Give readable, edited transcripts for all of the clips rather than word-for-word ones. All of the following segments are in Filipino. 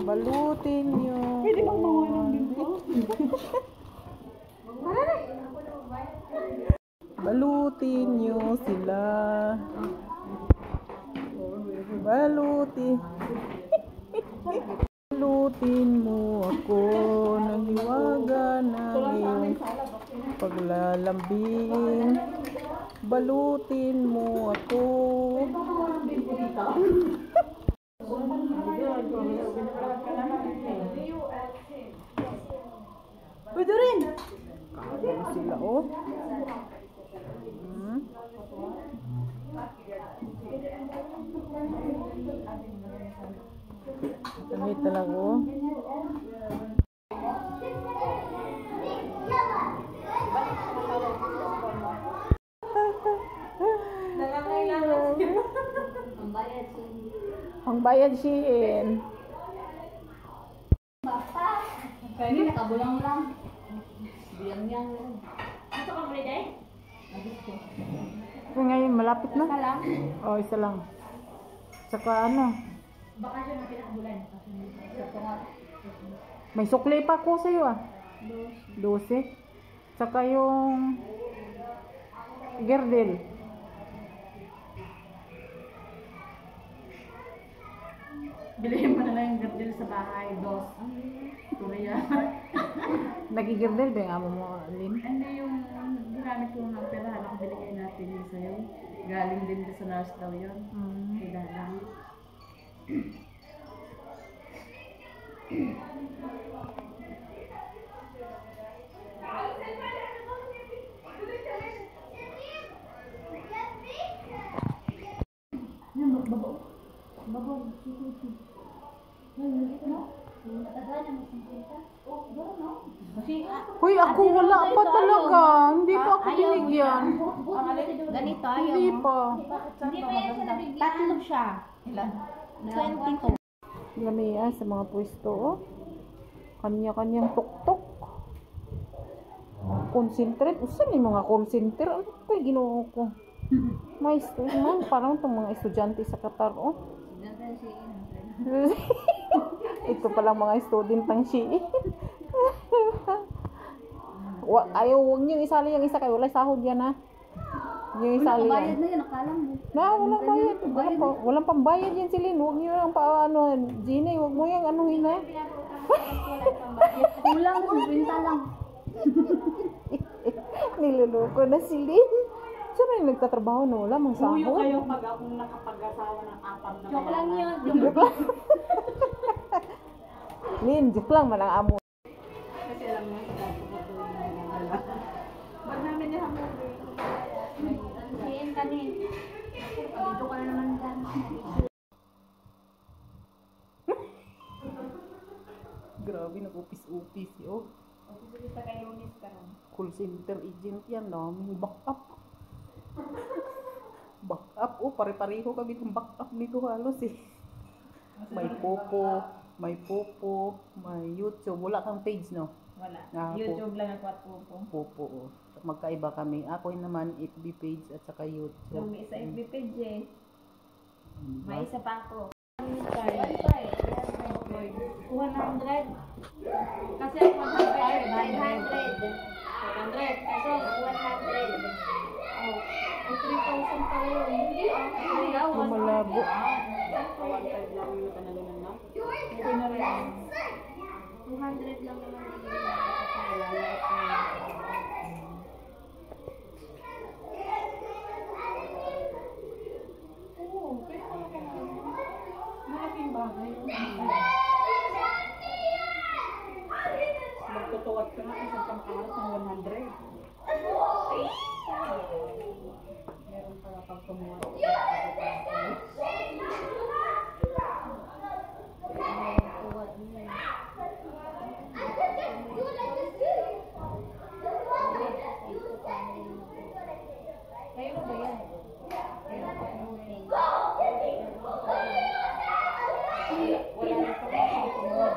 Balutin nyo. Pwede bang manguha ng bimbo? Balutin nyo sila. Balutin. Balutin mo ako ng hiwaga ng iyong paglalambing. Balutin mo ako. Pwede rin. Kaya sila oh. Damit talaga oh. Ang bayad siin. Kaya kabulang lang. Biyang yang. Ito ka pwede day? So ngayon malapit na. Isa lang? Oh, isa lang. Saka ano? Baka siya na pinakabulan. May sukli pa ko sa'yo ah. 12. Saka yung girdle. Bilhin mo na lang yung girdle sa bahay. 2. Korea. Nagigirdle ba yung amo mo, Lynn? Ano yung ginamit ko ng pera na binigay natin yung sa'yo? Galing din sa nurse daw yun. Kaya lang. Hoy, ako wala pa talaga. Hindi pa ako binigyan. Ganito, Hindi pa. Hindi pa yan siya nabigyan. Tatlo siya. 22. Lamia sa mga pwesto. Oh. Kanya-kanyang tuktok. Concentrate. Usan yung mga concentrate? Ano pa yung ginoo ko? May student. Parang itong mga estudyante sa Qatar. Oh. Ito palang mga student ng Shii. Ayaw, huwag niyo isali yung isa kayo. Wala sahod yan ha. Yung isali yan. Bayad na yun, akala mo. Walang bayad. Walang pambayad yan silin. Huwag niyo lang pa ano. Gina, huwag mo yung anuhin ha. Kulang, binta lang. Niluloko na silin. Saan na yung nagtatrabaho na wala mang sahod? Huyo kayo pag akong nakapag-asawa ng 4 na Joke lang yun. Joke lang. Lin, joke lang man ang amo. Kasi alam mo, sa dati ko ito yung mga Ba't namin niya hamon Siyan kami. Dito ka na naman dyan. Grabe, nag-upis-upis yun. Sa kayo, miss ka rin. Call center agent yan, daming backup. Backup, oh, pare-pareho kami ng backup nito halos eh. May Popo, may YouTube. Wala kang page, no? Wala. Ah, YouTube lang ako at Popo. Popo, oh. Magkaiba kami. Ako naman, FB page at saka YouTube. Yung isa FB page eh. May isa pa ako. 100. Kasi ako 500. 500. Kasi 100. Oh, 3,000 pa rin. Hindi ah. Malabo. 1,500 lang yung kanaganan na. Okay na rin. 200 lang naman. Malaking bagay. Magtutuwad ka na isang pangkaharap ng 100. Meron pala pag tumuwa. Kayo ba yan? Wala na pa kasi tumuwad.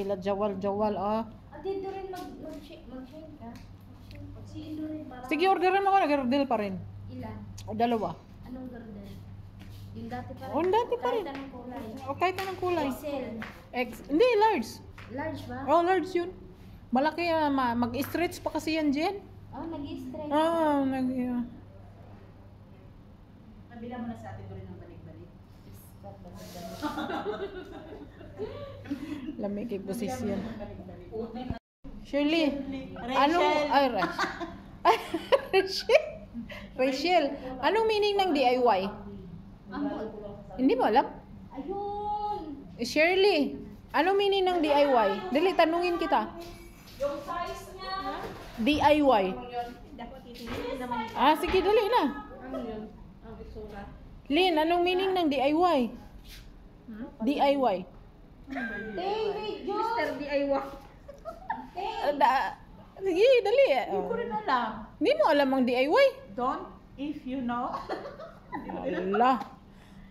sila jawal-jawal ah. At dito rin mag-shake ka. Magsiin doon rin para... Sige, orderan mo ko na girdle pa rin. Ilan? Dalawa. Anong garden? Yung dati pa rin. Oh, dati pa rin. Kahit anong kulay. O kahit anong kulay. XL. Hindi, large. Large ba? Oh, large yun. Malaki mag-stretch pa kasi yan, Jen. Oh, nag-i-stretch. Nabila mo na sa atin ko rin ng balik-balik. Lamig kay posisyon. Shirley, anong Rachel, anong meaning ng DIY? Ambol. Hindi mo alam? Ayun! Shirley, anong meaning ng DIY? Dali, tanungin kita. Yung size niya. DIY. Dapat titingin naman. Sige, dali na. Ano yun? Ang itsura. Lynn, anong meaning ng DIY? DIY. Mr. DIY. Sige, dali. Hindi ko rin alam. Hindi mo alam ang DIY? Don't, if you know. Ala.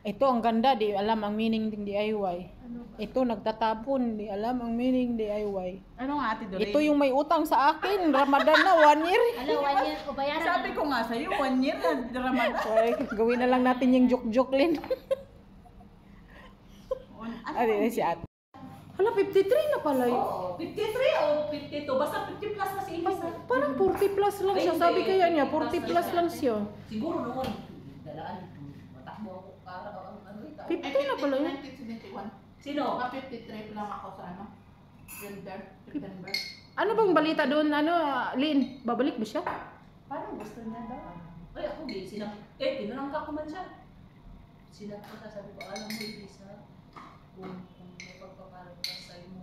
Ito ang ganda, di alam ang meaning ng DIY. Ito nagtatapon, di alam ang meaning DIY. Ano nga ate Doreen? Ito yung may utang sa akin, Ramadan na 1 year. Ano, 1 year ko bayaran? Sabi ko nga sa'yo, 1 year na Ramadan. Ay, gawin na lang natin yung joke-joke, Lynn. Ano si ate? Hala, 53 na pala yun. 53 o 52, basta 50 plus na si Inis. Parang 40 plus lang siya. Sabi kaya niya, 40 plus lang siya. Siguro noon, dalaan, matakbo ako para ano ito. 50 na pala yun. 1971. Sino? 53 lang ako sa ano? September. Ano bang balita doon? Lynn, babalik ba siya? Parang gusto niya daw. Ay, ako di, tinanangka ko man siya. Sinat ko sabi ko, alam mo, Elisa, kung may pagpapalit ka sa imo,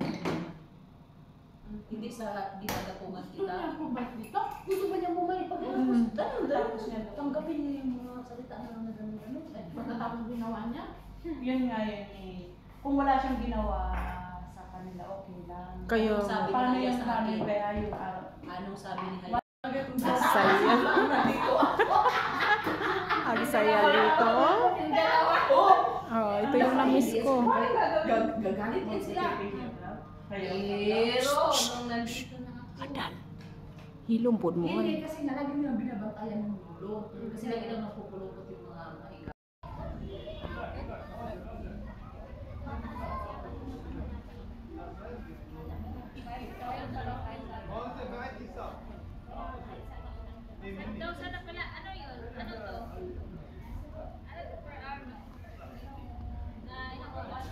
hindi sa dinadapungan kita. Dito? Gusto ba niyang bumalik pag tapos niya, tanggapin niya yung mga salita na nagano. Pagkatapos ginawa niya, yun nga yun eh. Kung wala siyang ginawa sa kanila, okay lang. Kayo. Sabi Paano niya yung sa kami akin, kaya yung araw? anong sabi ni Hayat? Saya. Ang saya dito. Oh, ito yung na-miss ko. Gagalit din sila. Pero, nung nandito na ako, Adan. Hilumpod mo. hindi kasi nalagi nilang binabantayan ng gulo. Kasi lagi lang napupulupot yung mga mahiga. Daw sana pala, ano yun? Ano to? Ano to per hour mo? Na ilang oras?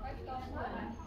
5,000.